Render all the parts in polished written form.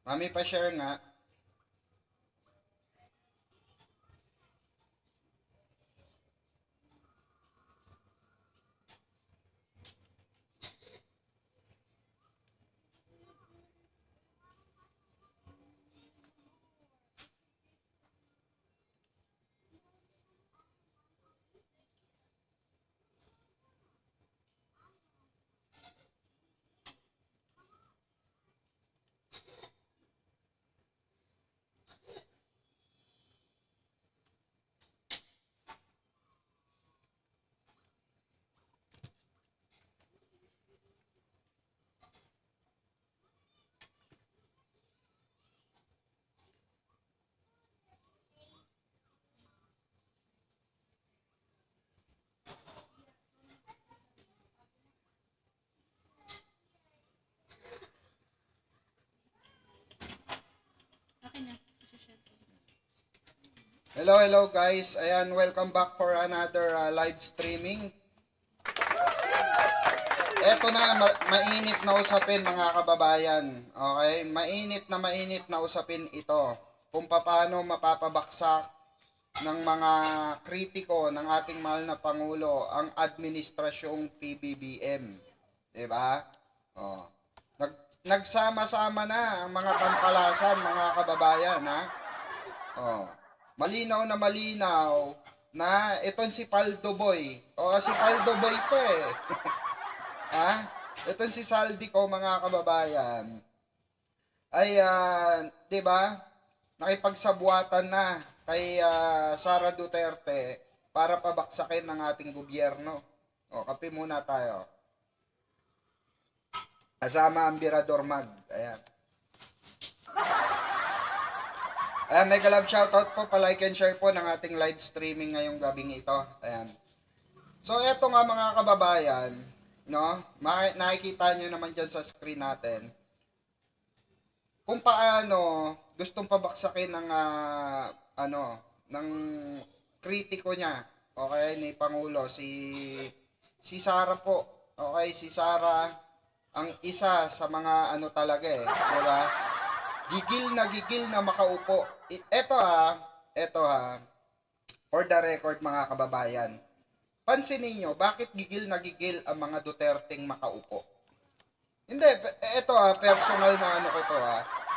Mami, pa-share nga. Hello guys. Ayan, welcome back for another live streaming. Eto na, mainit na usapin mga kababayan. Okay? Mainit na usapin ito. Kung paano mapapabaksak ng mga kritiko ng ating mahal na Pangulo ang administrasyong PBBM. Diba? Oh. Nagsama-sama na ang mga tampalasan, mga kababayan, ha? Oh. Malinaw na itong si Paldo Boy. O, si Paldo Boy pa eh. Ha? Itong si Saldi ko, mga kababayan, ay, 'di ba? Nakipagsabuatan na kay Sara Duterte para pabaksakin ng ating gobyerno. O, kape muna tayo. Kasama ang Birador Mag. Ayan. Ayan, mega love shoutout po, pa-like and share po ng ating live streaming ngayong gabing ito. Ayan. So, eto nga mga kababayan, no? Nakikita nyo naman dyan sa screen natin kung paano gustong pabaksakin ng ng kritiko niya, okay, ni Pangulo si Sara po. Okay, si Sara ang isa sa mga talaga eh, 'di ba? Gigil na makaupo. Eto ha, for the record mga kababayan. Pansinin niyo, bakit gigil na gigil ang mga Duterteng makaupo? Hindi, eto personal na ko to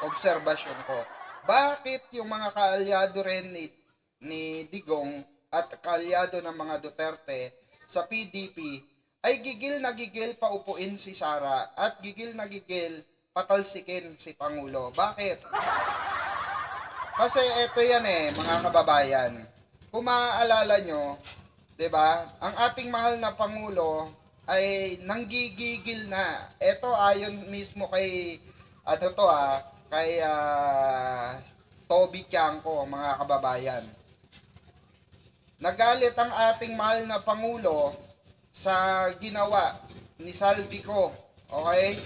obserbasyon ko. Bakit yung mga kaalyado rin ni Digong at kaalyado ng mga Duterte sa PDP ay gigil na gigil paupuin si Sara at gigil na gigil patalsikin si Pangulo? Bakit? Kasi eto yan mga kababayan. Kung maaalala nyo, 'di ba? Ang ating mahal na Pangulo ay nanggigigil na. Ito ayon mismo kay kay Toby Tiangco, mga kababayan. Nagalit ang ating mahal na Pangulo sa ginawa ni Saldico, okay?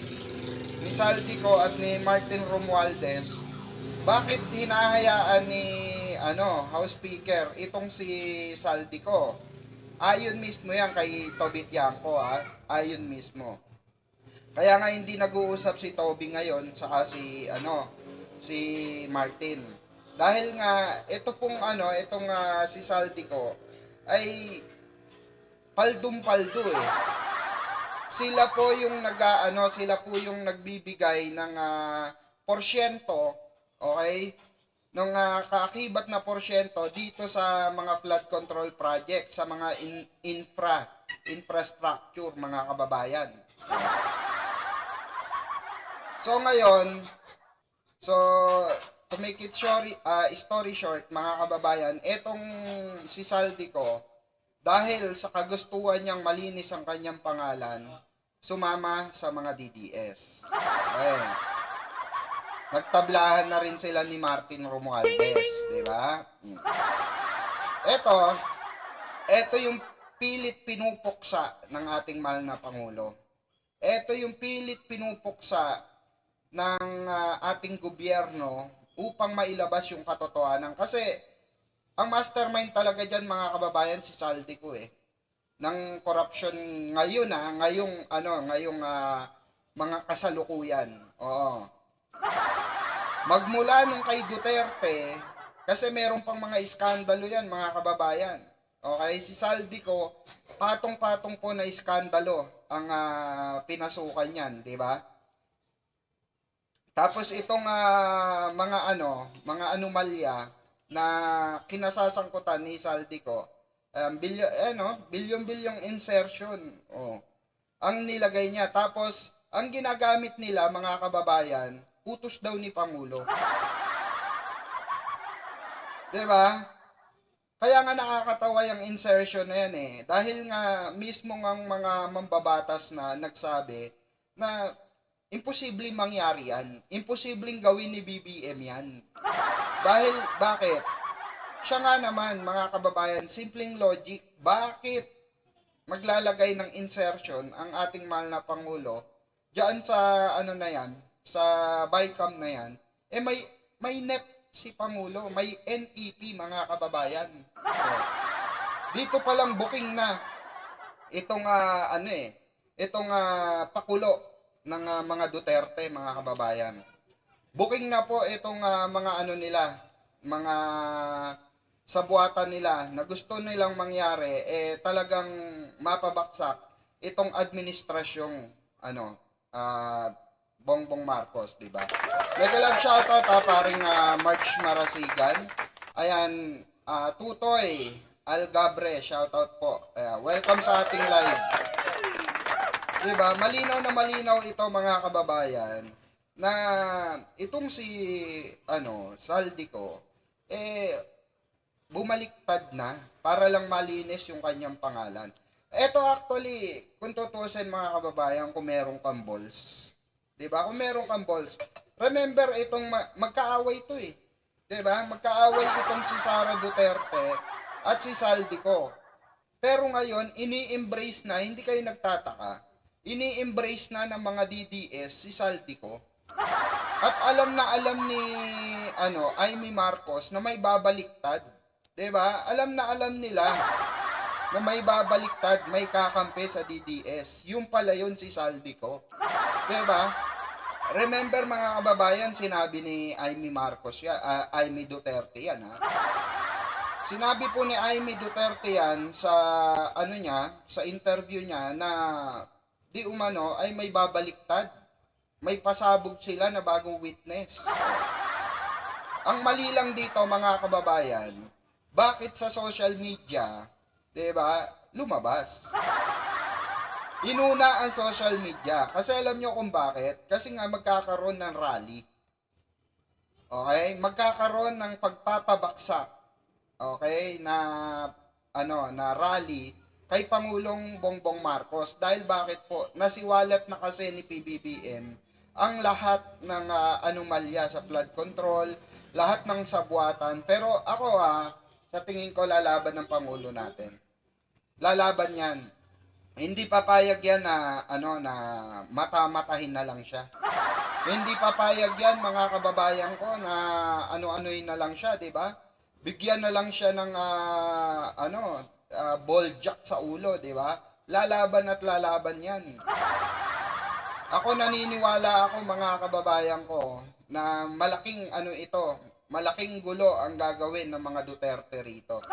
Ni Saldico at ni Martin Romualdez. Bakit hinahayaan ni House Speaker itong si Saldico? Ayon mismo yan kay Toby Tiangco, ayon mismo. Kaya nga hindi nag-uusap si Toby ngayon saka si Martin. Dahil nga itong si Saldico ay paldum-paldo eh. Sila po yung nagbibigay ng porsyento, okay? Ng kaakibat na porsyento dito sa mga flood control project, sa mga infrastructure, mga kababayan. So ngayon, to make it story short, mga kababayan, etong si Saldico, dahil sa kagustuhan niyang malinis ang kanyang pangalan, sumama sa mga DDS. Ayan. Nagtablahan na rin sila ni Martin Romualdez, di ba? Ito yung pilit pinupuksa ng ating mahal na Pangulo. Ito yung pilit pinupuksa ng ating gobyerno upang mailabas yung katotohanan. Kasi ang mastermind talaga dyan, mga kababayan, si Saldico ng corruption ngayon ngayong mga kasalukuyan. Oo. Magmula nung kay Duterte, kasi meron pang mga iskandalo yan, mga kababayan. Okay, si Saldico, patong-patong po na iskandalo ang pinasukan niyan, di ba? Tapos itong mga anomalya na kinasasangkutan ni Saldico, bilyon-bilyong insertion. Oh, ang nilagay niya. Tapos, ang ginagamit nila, mga kababayan, utos daw ni Pangulo. 'Di ba? Kaya nga nakakatawa yung insertion na yan eh. Dahil nga mismo ng mga mambabatas na nagsabi na imposibleng mangyari yan. Imposibleng gawin ni BBM yan. Dahil, bakit? Siya nga naman, mga kababayan, simpleng logic. Bakit maglalagay ng insertion ang ating mahal na Pangulo diyan sa ano na yan, sa BICAM na yan, may NEP si Pangulo, may NEP, mga kababayan. Dito pa lang booking na itong pakulo ng mga Duterte, mga kababayan. Booking na po itong mga mga sabuatan nila na gusto nilang mangyari talagang mapabaksak itong administrasyong Bongbong Marcos, di ba? Mega love shoutout paring March Marasigan. Ayan, Tutoy Algabre, shoutout po. Welcome sa ating live. Di ba? Malinaw na malinaw ito, mga kababayan, na itong si Saldico bumaliktad na para lang malinis yung kanyang pangalan. Ito actually, kung tutusin, mga kababayan, kung merong kang balls, 'di ba? Kung merong kang balls, remember itong magkaaway ito eh. 'Di ba? Magkaaway itong si Sara Duterte at si Saldico. Pero ngayon, ini-embrace na, hindi kayo nagtataka, ini-embrace na ng mga DDS si Saldico. At alam na alam ni Amy Marcos na may babaliktad. 'Di ba? Alam na alam nila na may babaliktad, may kakampi sa DDS. Yung pala yun si Saldico. 'Di ba? Remember, mga kababayan, sinabi ni Amy Marcos yan, Amy Duterte yan, ha? Sinabi po ni Amy Duterte yan sa sa interview niya na di umano ay may babaliktad. May pasabog sila na bagong witness. Ang mali lang dito, mga kababayan, bakit sa social media, 'di ba, lumabas? Inuna ang social media. Kasi alam nyo kung bakit? Kasi nga magkakaroon ng rally. Okay? Magkakaroon ng pagpapabaksak. Okay? Na rally kay Pangulong Bongbong Marcos. Dahil bakit po? Nasiwalat na kasi ni PBBM ang lahat ng anomalya sa flood control, lahat ng sabuatan. Pero ako sa tingin ko, lalaban ng Pangulo natin. Lalaban yan. Hindi papayag yan na mata-matahin na lang siya. Hindi papayag yan, mga kababayan ko, na ano-anoin na lang siya, 'di ba? Bigyan na lang siya ng ball jack sa ulo, 'di ba? Lalaban at lalaban yan. Ako naniniwala ako, mga kababayan ko, na malaking gulo ang gagawin ng mga Duterte rito.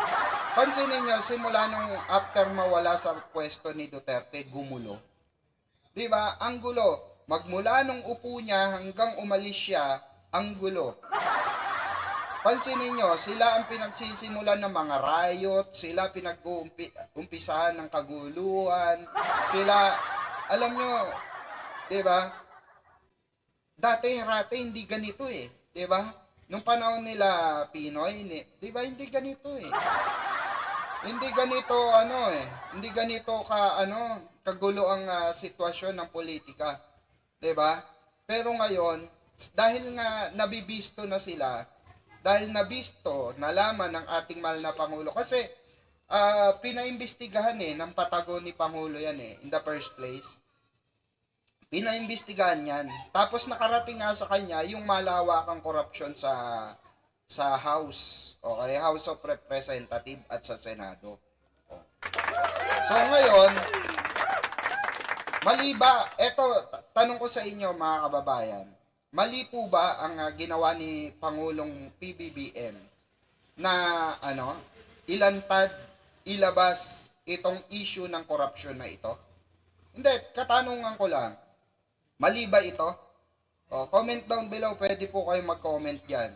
Pansinin nyo, simula nung after mawala sa pwesto ni Duterte, gumulo. Diba? Ang gulo. Magmula nung upo niya hanggang umalis siya, ang gulo. Pansinin nyo, sila ang pinagsisimulan ng mga riot, sila pinag-uumpisahan ng kaguluhan, sila, alam nyo, diba? Dati hindi ganito eh. Diba? Nung panahon nila Pinoy, di ba hindi ganito eh. Hindi ganito hindi ganito kagulo ang sitwasyon ng politika, 'di ba? Pero ngayon, dahil nga nabibisto na sila, dahil nalaman ng ating mahal na Pangulo kasi pinaimbestigahan ng patago ni Pangulo yan in the first place. Pinaimbestigahan yan. Tapos nakarating nga sa kanya yung malawakang korupsyon sa House. Okay, House of Representatives at sa Senado. So ngayon, mali ba? Eto, tanong ko sa inyo, mga kababayan. mali po ba ang ginawa ni Pangulong PBBM na ilantad, ilabas itong issue ng korupsyon na ito? Hindi, katanungan ko lang. Mali ba ito? Comment down below, pwede po kayo mag-comment dyan.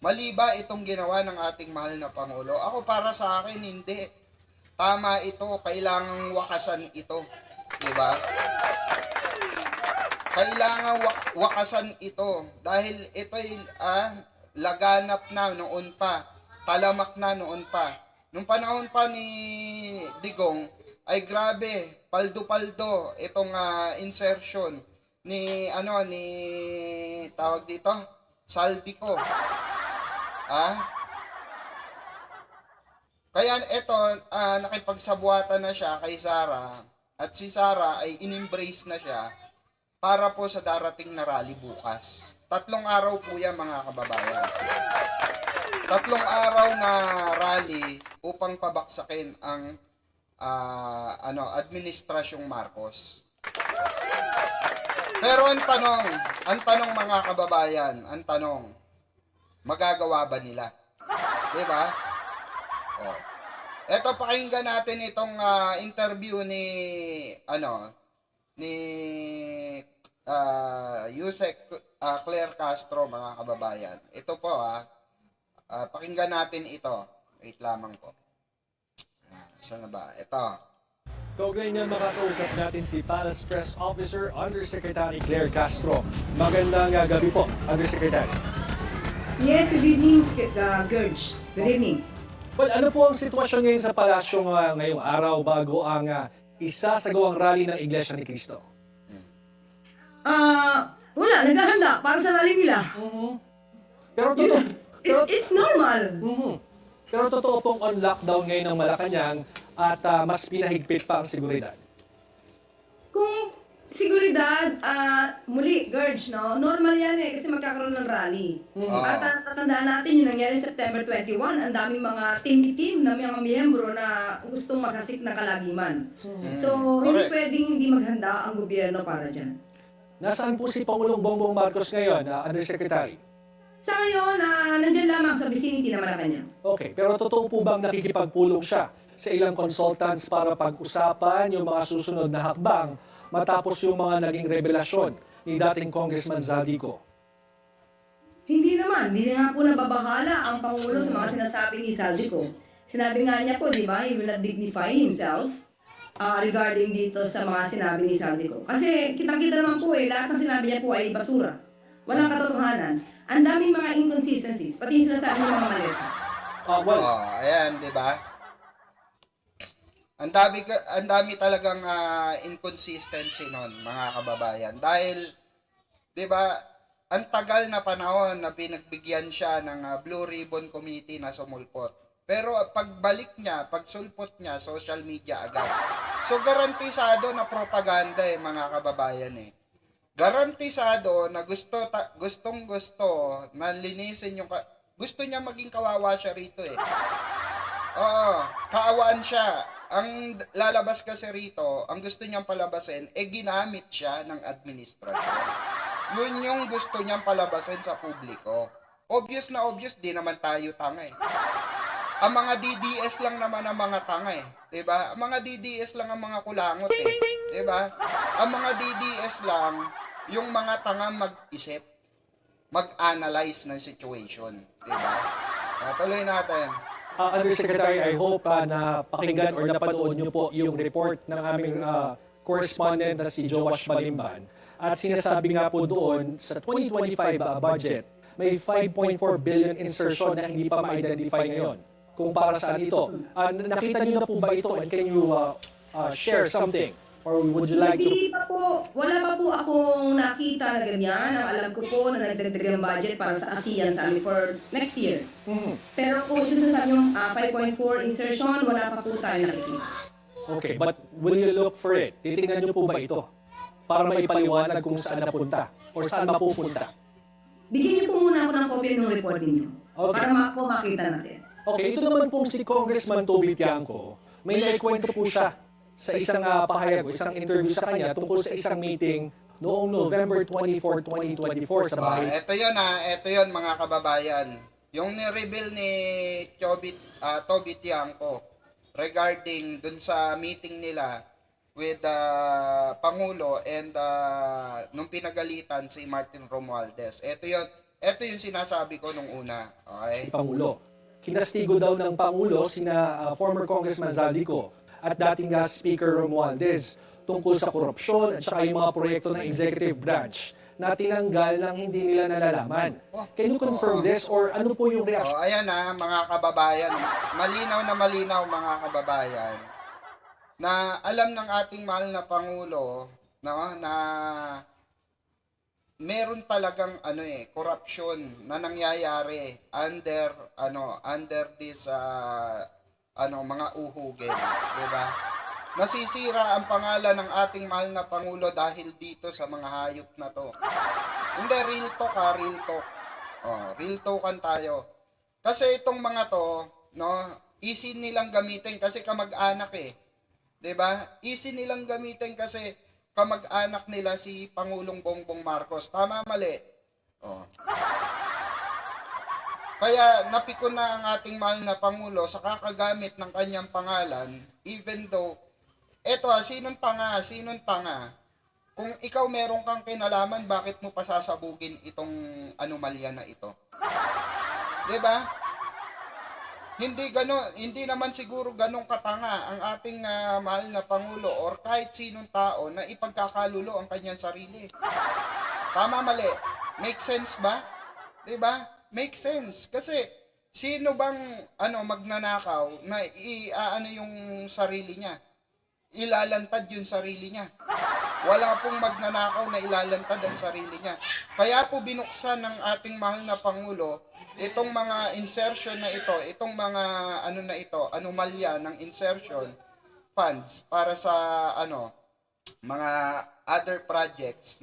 Mali ba itong ginawa ng ating mahal na Pangulo? Ako para sa akin, hindi. Tama ito, kailangang wakasan ito. Diba? Kailangan wakasan ito. Dahil ito'y laganap na noon pa. Talamak na noon pa. Nung panahon pa ni Digong, ay grabe, paldo-paldo itong insertion ni tawag dito, Saldico. Kaya ito, nakipagsabuatan na siya kay Sara, at si Sara ay in-embrace na siya para po sa darating na rally bukas. 3 araw po yan, mga kababayan. 3 araw na rally upang pabaksakin ang administrasyong Marcos. Pero ang tanong mga kababayan, magagawa ba nila? 'Di ba? Eto, pakinggan natin itong interview ni Yusek Claire Castro, mga kababayan. Ito po pakinggan natin ito. Wait lamang po. Saan na ba? Ito. Kaugnay niya makakausap natin si Palace Press Officer Undersecretary Claire Castro. Magandang gabi po, Undersecretary. Yes, good evening, Gerge. Good evening. Well, ano po ang sitwasyon ngayon sa palasyo ngayong araw bago ang isasagawang rally ng Iglesia ni Cristo? Wala, naghahanda para sa rally nila. Pero totoo. It's normal. Pero totoo pong on lockdown ngayon ng Malacanang at mas pinahigpit pa ang seguridad. Kung seguridad, muli, Gerge, no? Normal yan kasi magkakaroon ng rally. At tatandaan natin yung nangyari September 21, ang daming mga team na mga miyembro na gustong maghasik ng kalagiman. So, hindi pwedeng hindi maghanda ang gobyerno para dyan. Nasaan po si Pangulong Bongbong Marcos ngayon, Undersecretary? Sa ngayon, nandyan lamang sa vicinity na Malacanang. Okay, pero totoo po bang nakikipagpulong siya sa ilang consultants para pag-usapan yung mga susunod na hakbang matapos yung mga naging revelasyon ni dating Congressman Zaldico? Hindi nga po nababahala ang Pangulo sa mga sinasabi ni Zaldico. Sinabi nga niya po, di ba, he will not dignify himself regarding dito sa mga sinabi ni Zaldico. Kasi kitang-kita naman po lahat ng sinabi niya po ay basura. Walang katotohanan. Ang daming mga inconsistencies, pati yung sinasabi ng mga maleta. Ayan, di ba? Ang dami talagang inconsistency nun, mga kababayan. Dahil, di ba, ang tagal na panahon na pinagbigyan siya ng Blue Ribbon Committee na sumulpot. Pero pagbalik niya, pagsulpot niya, social media agad. So, garantisado na propaganda mga kababayan Garantisado na gustong-gusto na linisin yung gusto niya maging kawawa siya rito kaawaan siya. Ang lalabas kasi rito, ang gusto niyang palabasin, ginamit siya ng administrasyon. Yun yung gusto niyang palabasin sa publiko. Obvious na obvious, di naman tayo tanga Ang mga DDS lang naman ang mga tanga diba? Ang mga DDS lang ang mga kulangot diba? Ang mga DDS lang yung mga tanga mag-isip, mag-analyze ng situation, diba? Tuloy natin. Undersecretary, I hope na pakinggan or napanood niyo po yung report ng aming correspondent na si Joash Malimban. At sinasabi nga po doon sa 2025 budget, may 5.4 billion insertion na hindi pa ma-identify ngayon. Kung para saan ito. Nakita niyo na po ba ito and can you share something? Or would you like to... Wala pa po akong nakita na ganyan. Ang alam ko po na nagdagdag ang budget para sa ASEAN Summit for next year. Pero kung ito sa yung 5.4 insertion, wala pa po tayo nakikita. Okay, but will you look for it? Titingnan niyo po ba ito? Para maipaliwanag kung saan napunta or saan mapupunta? Bigyan niyo po muna ako ng kopya ng report ninyo. Okay. Para po makita natin. Okay, ito naman pong si Congressman Toby Tiangco. May naikwento po siya sa isang pahayag o isang interview sa kanya tungkol sa isang meeting noong November 24, 2024 sa bahay. Ito yun mga kababayan. Yung ni-reveal ni Toby Tiangco regarding dun sa meeting nila with Pangulo and nung pinagalitan si Martin Romualdez. Ito yung sinasabi ko nung una. Okay? Pangulo. Kinastigo daw ng Pangulo sina former Congressman Zaldico at dating Speaker Romualdez tungkol sa korupsyon at saka yung mga proyekto ng executive branch na tinanggal ng hindi nila nalalaman. Can you confirm this or ano po yung reaction? Ayan mga kababayan, malinaw mga kababayan, na alam ng ating mahal na Pangulo na meron talagang korupsyon na nangyayari under this mga uhugin, 'di ba? Nasisira ang pangalan ng ating mahal na Pangulo dahil dito sa mga hayop na to. Hindi, real talk. Real talkan tayo. Kasi itong mga to, easy nilang gamitin kasi kamag-anak eh. 'Di ba? Easy nilang gamitin kasi kamag-anak nila si Pangulong Bongbong Marcos. Tama, mali? Kaya napikon na ang ating mahal na Pangulo sa kakagamit ng kanyang pangalan, even though sinong tanga? Kung ikaw meron kang kinalaman, bakit mo pasasabugin itong anomalya na ito? 'Di ba? Hindi naman siguro ganong katanga ang ating mahal na Pangulo or kahit sinong tao na ipagkakalulo ang kanyang sarili. Tama, mali? Make sense ba? 'Di ba? Make sense. Kasi sino bang magnanakaw na yung sarili niya? Ilalantad yung sarili niya. Wala pong magnanakaw na ilalantad ang sarili niya. Kaya po binuksan ng ating mahal na Pangulo itong mga insertion na ito, itong mga anomalya ng insertion funds para sa mga other projects,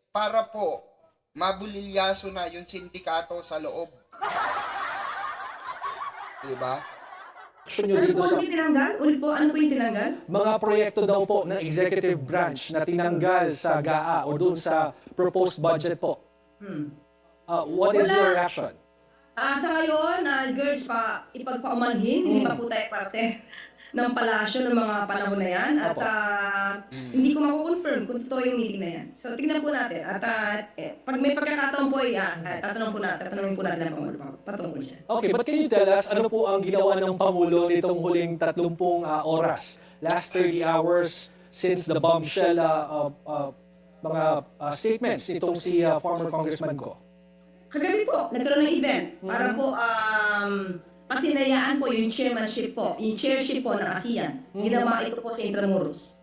para po mabulilyaso na yung sindikato sa loob. Diba? Action nyo dito sa Ulit po, ano po yung tinanggal? mga proyekto daw po ng executive branch na tinanggal sa GAA o doon sa proposed budget po. What is your reaction? Sa ngayon, girls pa ipagpaumanhin, hindi pa po tayo parte ng palasyo ng mga panahon na yan. At hindi ko mako-confirm kung totoo yung meeting na yan. So, tingnan po natin. At pag may pagkakataon po yan, tatanungin po natin ang Pangulo patungkol siya. Okay, but can you tell us ano po ang ginawa ng Pangulo nitong huling 30 oras, last 30 hours since the bombshell mga statements nitong si former Congressman ko? Kagabi po, nagkaroon ng event para po pasinayaan po yung chairship po ng ASEAN. Ginawa ito po sa Intramuros.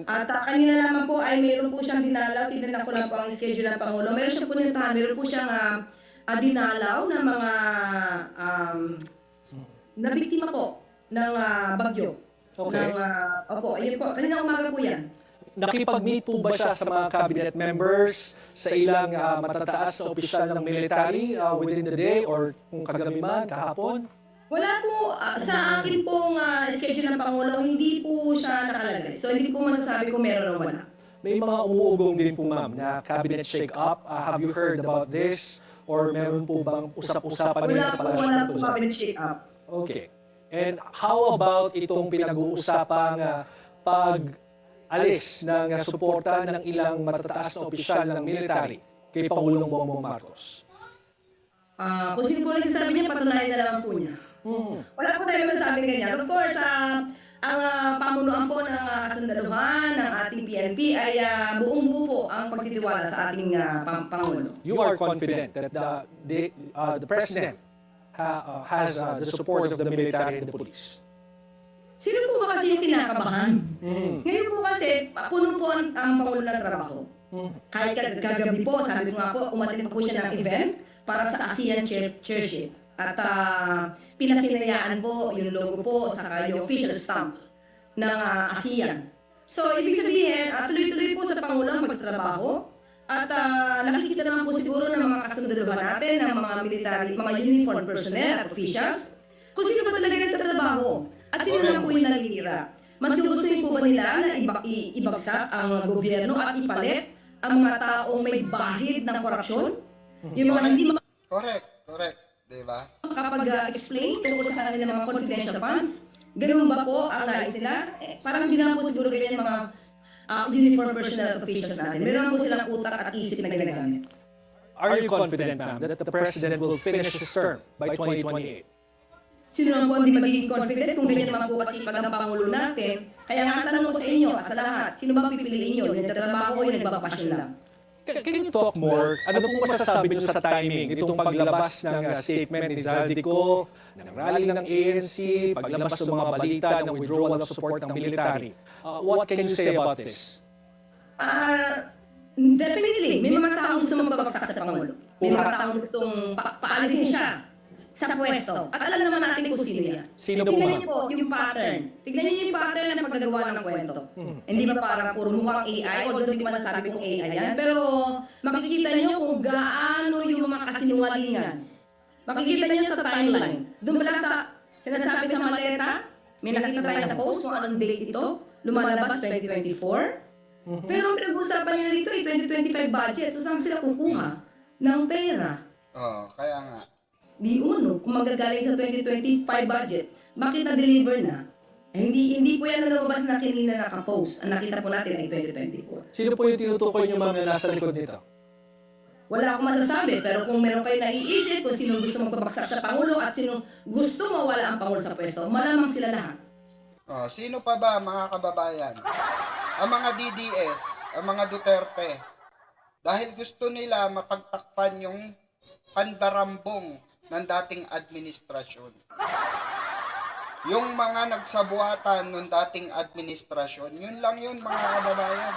At kanina naman po ay mayroon po siyang dinalaw, tinanong ko lang po ang schedule ng Pangulo. Meron siya po nintahan, mayroon po siyang dinalaw ng mga nabiktima po ng bagyo. Okay. Opo, ayun po, kanina umaga po yan. Nakipag-meet po ba siya sa mga cabinet members, sa ilang matataas na opisyal ng military within the day or kung kagabi man, kahapon? Wala po, sa akin pong schedule ng Pangulo, hindi po siya nakalagay. So hindi po masasabi kung meron o wala. May mga umuugong din po ma'am na cabinet shake-up. Have you heard about this? Or meron po bang usap-usapan ngayon sa palasyo? Wala po cabinet shake-up. Okay. And how about itong pinag-uusapang pag-alis ng suporta ng ilang matataas na opisyal ng military kay Pangulong Bongbong Marcos? Kung sino po nagsasabi niya, patunayan na lang po niya. Wala po tayo masasabi ganyan. Of course, ang pamunuan po ng kasundaluhan ng ating PNP ay buong-buo po ang pagtitiwala sa ating Pangulo. You are confident that the President has the support of the military and the police? Sino po ba kasi yung kinakabahan? Ngayon po kasi, puno po ang Pangulo ng trabaho. Kahit kagabi po, sabi ko nga po, umatin pa po siya ng event para sa ASEAN chairship. At pinasinayaan po yung logo po saka yung official stamp ng ASEAN. So, ibig sabihin, tuloy-tuloy po sa Pangulo ang pagtrabaho. At nakikita naman po siguro ng mga kasundaluhan natin, ng mga military, mga uniformed personnel at officials, kung sino ba talaga nagtatrabaho at sino lang po yung nalilira. Mas gugustuhin po ba nila na ibagsak ang gobyerno at ipalit ang mga taong may bahid ng korupsyon? Yung mga hindi Correct. Di ba? makapag-explain tungkol sa kanilang mga confidential funds? Ganun ba po ang nais nila? Parang hindi naman po siguro ganyan mga uniform personnel officials natin. Meron po silang utak at isip na ginagamit. Are you confident, ma'am, that the President will finish his term by 2028? Sino naman po hindi magiging confident kung ganyan naman po kasi pag ang Pangulo natin? Kaya nga ang tanong ko sa inyo at sa lahat, sino ba pipiliin nyo? Yung nagtatrabaho o yung nagbabakasyon lang? Can you talk more? Ano pong masasabi niyo sa timing itong paglabas ng statement ni Zaldico, ng rally ng ANC, paglabas ng mga balita ng withdrawal of support ng military? What can you say about this? Definitely, may mga taong gusto magbabagsak sa Pangulo. May mga taong gustong paalisin siya sa pwesto. At alam naman natin kung sino yan. Sino po, Tignan ma'am? niyo po yung pattern. Tignan niyo yung pattern ng paggagawa ng kwento. Hindi ba parang puro mukhang AI, although hindi man sabi kong AI yan, pero makikita niyo kung gaano yung mga kasinungalingan. Makikita niyo sa timeline. Doon pala sa sinasabi sa maleta, may nakita tayo na post kung anong date ito, lumalabas 2024. Pero ang pinag-uusapan niya dito ay 2025 budget. So saan sila kukuha ng pera? Kaya nga. Di uno, kung magagaling sa 2025 budget, bakit na-deliver na? Eh, hindi po yan na lumabas na kanina nakapost. Ang nakita po natin ay 2024. Sino po yung tinutukoy niyo, ma'am, na nasa likod nito? Wala akong masasabi, pero kung meron kayo naiisip kung sino gusto magpabagsak sa Pangulo at sino gusto mawala ang Pangulo sa pwesto, malamang sila lahat. Sino pa ba, mga kababayan? Ang mga DDS, ang mga Duterte. Dahil gusto nila mapagtakpan yung pandarambong ng dating administrasyon. Yung mga nagsabuatan ng dating administrasyon, yun lang yun, mga kababayan.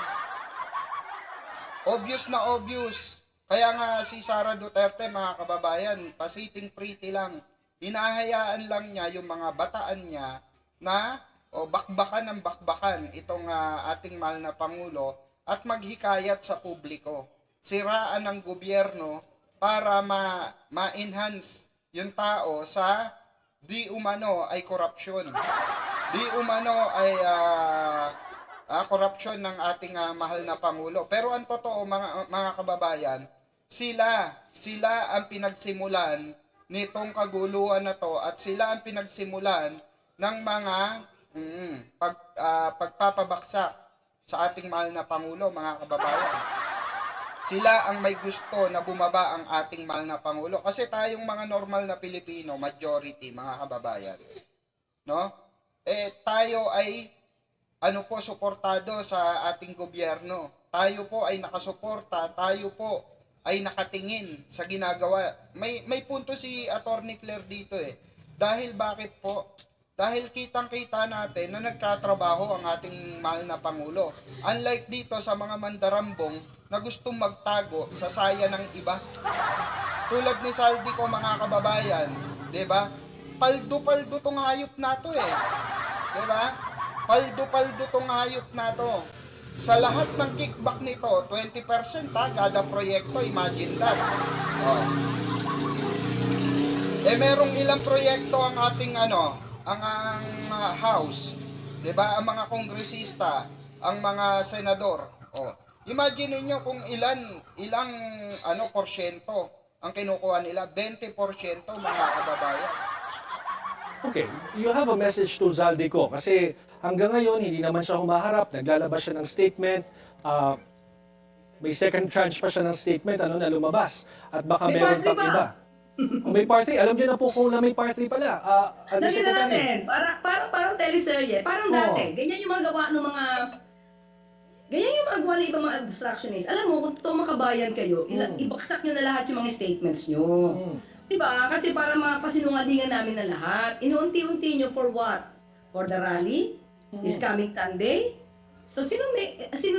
Obvious na obvious. Kaya nga si Sara Duterte, mga kababayan, pasiting pretty lang. Hinahayaan lang niya yung mga bataan niya na bakbakan ng bakbakan itong ating mahal na Pangulo at maghikayat sa publiko. Siraan ng gobyerno para ma-enhance yung tao sa di umano ay korupsyon. Di umano ay korupsyon ng ating mahal na Pangulo. Pero ang totoo, mga kababayan, sila ang pinagsimulan nitong kaguluhan na to at sila ang pinagsimulan ng mga pagpapabaksak sa ating mahal na Pangulo, mga kababayan. Sila ang may gusto na bumaba ang ating mahal na Pangulo. Kasi tayong mga normal na Pilipino, majority, mga kababayan, no? Tayo ay, suportado sa ating gobyerno. Tayo po ay nakasuporta, tayo po ay nakatingin sa ginagawa. May punto si Attorney Claire dito Dahil bakit po? Dahil kitang-kita natin na nagtatrabaho ang ating mahal na Pangulo. Unlike dito sa mga mandarambong na gustong magtago sa saya ng iba. Tulad ni Zaldico, mga kababayan, 'di ba? Paldo-paldo tong hayop na to 'Di ba? Paldo-paldo tong hayop na to. Sa lahat ng kickback nito, 20% kada proyekto, imagine that. Merong ilang proyekto ang ating ang house, 'di ba? Ang mga kongresista, ang mga senador. Imagine niyo kung ilang porsyento ang kinukuha nila, 20%, mga kababayan. Okay, you have a message to Zaldico kasi hanggang ngayon hindi naman siya humaharap, naglalabas siya ng statement, may second tranche pa siya ng statement na lumabas at baka May meron party pang ba? iba. May part 3, alam niyo na po kung na may part 3 pala. Dali na natin, parang teleserye, parang dati, ganyan yung mga gawa ng mga ibang mga obstructionist. Alam mo, kung totoong makabayan kayo, ibaksak nyo na lahat yung mga statements nyo. Diba? Kasi para mapasinungalingan namin na lahat, inuunti-unti nyo for what? For the rally? This coming Sunday? So, sino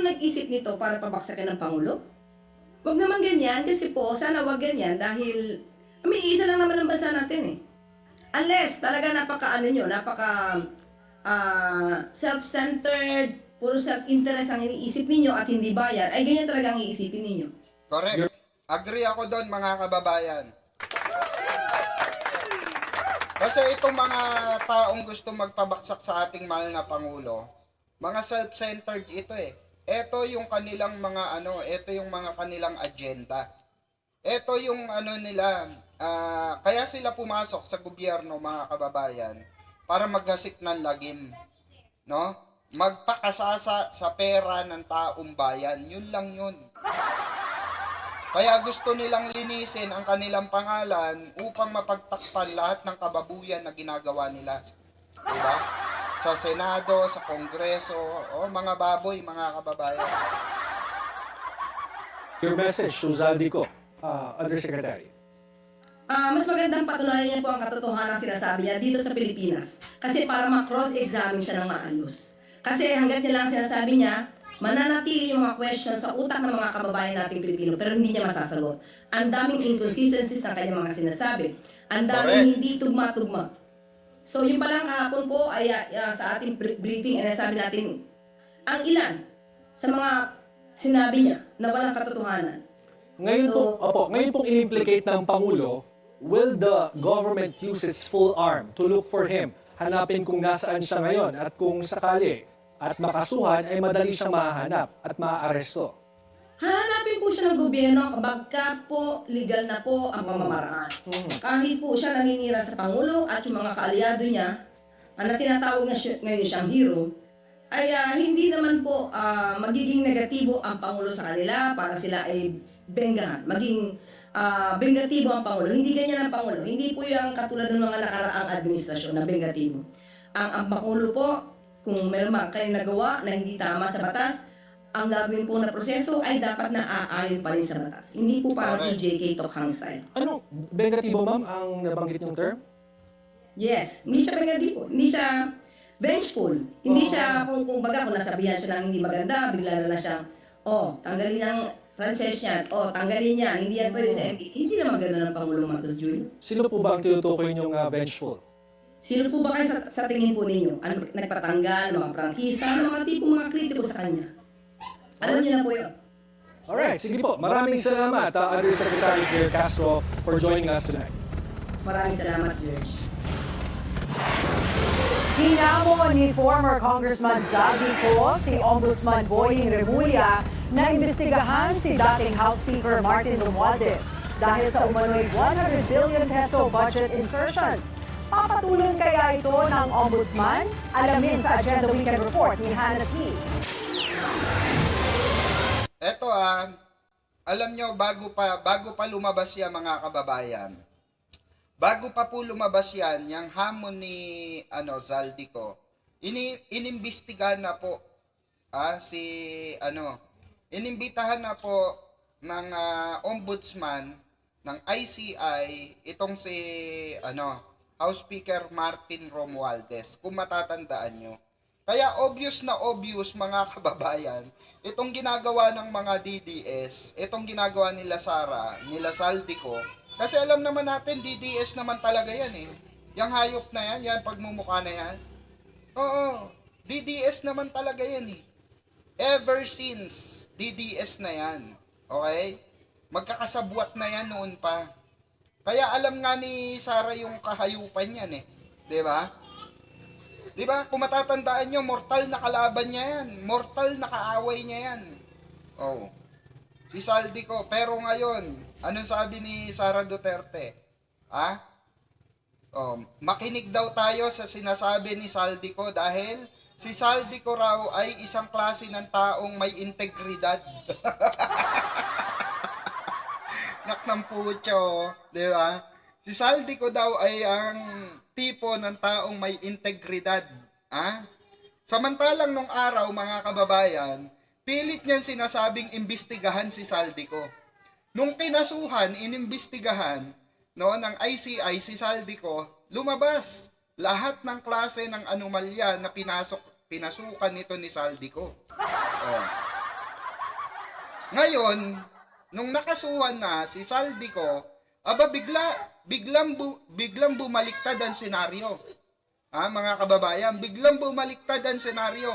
nag-isip nito para pabaksakin ng Pangulo? Wag naman ganyan, kasi po, sana wag ganyan dahil, isa lang naman ang bansa natin Unless talaga napaka self-centered, puro self-interest ang iniisip ninyo at hindi bayan, ay ganyan talaga ang iisipin ninyo. Correct. Agree ako doon, mga kababayan. Kasi itong mga taong gusto magpabaksak sa ating mahal na Pangulo, mga self-centered ito eh. Ito yung kanilang mga ito yung mga kanilang agenda. Ito yung nila, kaya sila pumasok sa gobyerno, mga kababayan, para maghasik ng lagim, no? Magpakasasa sa pera ng taong bayan. Yun lang yun. Kaya gusto nilang linisin ang kanilang pangalan upang mapagtakpan lahat ng kababuyan na ginagawa nila. Diba? Sa Senado, sa Kongreso, mga baboy, mga kababayan. Your message to Zaldico, Undersecretary. Mas magandang patunayan niya po ang katotohanan ng sinasabi niya dito sa Pilipinas. Kasi para ma-cross-examine siya ng maayos. Kasi hanggat niya lang sinasabi niya, mananatili yung mga questions sa utak ng mga kababayan nating Pilipino pero hindi niya masasagot. Ang daming inconsistencies ng kanyang mga sinasabi. Ang daming hindi tugma-tugma. So yung palang kahapon po ay sa ating briefing ay nasabi natin ang ilan sa mga sinabi niya na walang katotohanan. Ngayon pong in-implicate ng Pangulo, will the government use its full arm to look for him? Hanapin kung nasaan siya ngayon at kung sakali at makasuhan ay madali siyang mahanap at maaaresto. Hanapin po siya ng gobyerno kapag po legal na po ang pamamaraan. Kahit po siya naninira sa Pangulo at yung mga kaalyado niya, na tinatawag ngayon siyang hero, ay hindi naman po magiging negatibo ang Pangulo sa kanila para sila ay benggahan. Maging bengatibo ang Pangulo. Hindi ganyan ang Pangulo. Hindi po yung katulad ng mga nakaraang administrasyon na bengatibo. Ang Pangulo po, kung meron kayong nagawa na hindi tama sa batas, ang gagawin po na proseso ay dapat na aayon pa rin sa batas. Hindi po parang TJK Tokhang style. Anong bengatibo, ma'am, ang nabanggit yung term? Yes. Hindi siya bengatibo. Hindi siya vengeful. Hindi siya, kung baga, kung nasabihan siya ng hindi maganda, bigla na siyang, tanggalin ang franchise niya, tanggalin niya, hindi yan pwede sa MPC. Hindi naman gano'n ng Pangulong Marcos Jr. Sino po ba ang tinutukoy niyong vengeful? Sino po ba kayo sa tingin po ninyo? Ano, nagpatanggal, mga prangkisa, mga tipong mga kritiko sa kanya? Alam niyo na po yun. Alright, sige po. Maraming salamat, Undersecretary Claire Castro, for joining us tonight. Maraming salamat, George. Hinamon ni former Congressman Zaldico si Ombudsman Boying Remulla na imbestigahan si dating House Speaker Martin Romualdez dahil sa umano'y 100 billion peso budget insertions. Papatulong kaya ito ng Ombudsman? Alamin sa Agenda Weekend Report ni Hannah T. Eto alam nyo, bago pa lumabas yan, mga kababayan, bago pa po lumabas yan, yung hamon ni Zaldico, inimbestigahan na po inimbitahan na po ng ombudsman ng ICI itong si House Speaker Martin Romualdez, kung matatandaan nyo. Kaya obvious na obvious, mga kababayan, itong ginagawa ng mga DDS, itong ginagawa nila Sara, nila Zaldico, kasi alam naman natin, DDS naman talaga yan eh. Yang hayop na yan, yan pagmumukha na yan. Oo, DDS naman talaga yan eh. Ever since, DDS na yan. Okay? Magkakasabwat na yan noon pa. Kaya alam nga ni Sara yung kahayupan yan eh. Diba? Diba? Kung matatandaan nyo, mortal na kalaban niya yan. Mortal na kaaway niya yan. Oh. Si Zaldico. Pero ngayon, anong sabi ni Sara Duterte? Makinig daw tayo sa sinasabi ni Zaldico dahil si Zaldico raw ay isang klase ng taong may integridad. Nak ng putyo, di ba? Si Zaldico daw ay ang tipo ng taong may integridad. Samantalang nung araw, mga kababayan, pilit niyan sinasabing imbestigahan si Zaldico. Nung kinasuhan, inimbestigahan ng ICI si Zaldico, lumabas lahat ng klase ng anomalya na pinasukan nito ni Zaldico. Ngayon, nung nakasuhan na si Zaldico, biglang bumaliktad ang senaryo. Mga kababayan, biglang bumaliktad ang senaryo.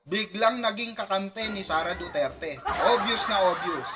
Biglang naging kakampi ni Sara Duterte. Obvious na obvious.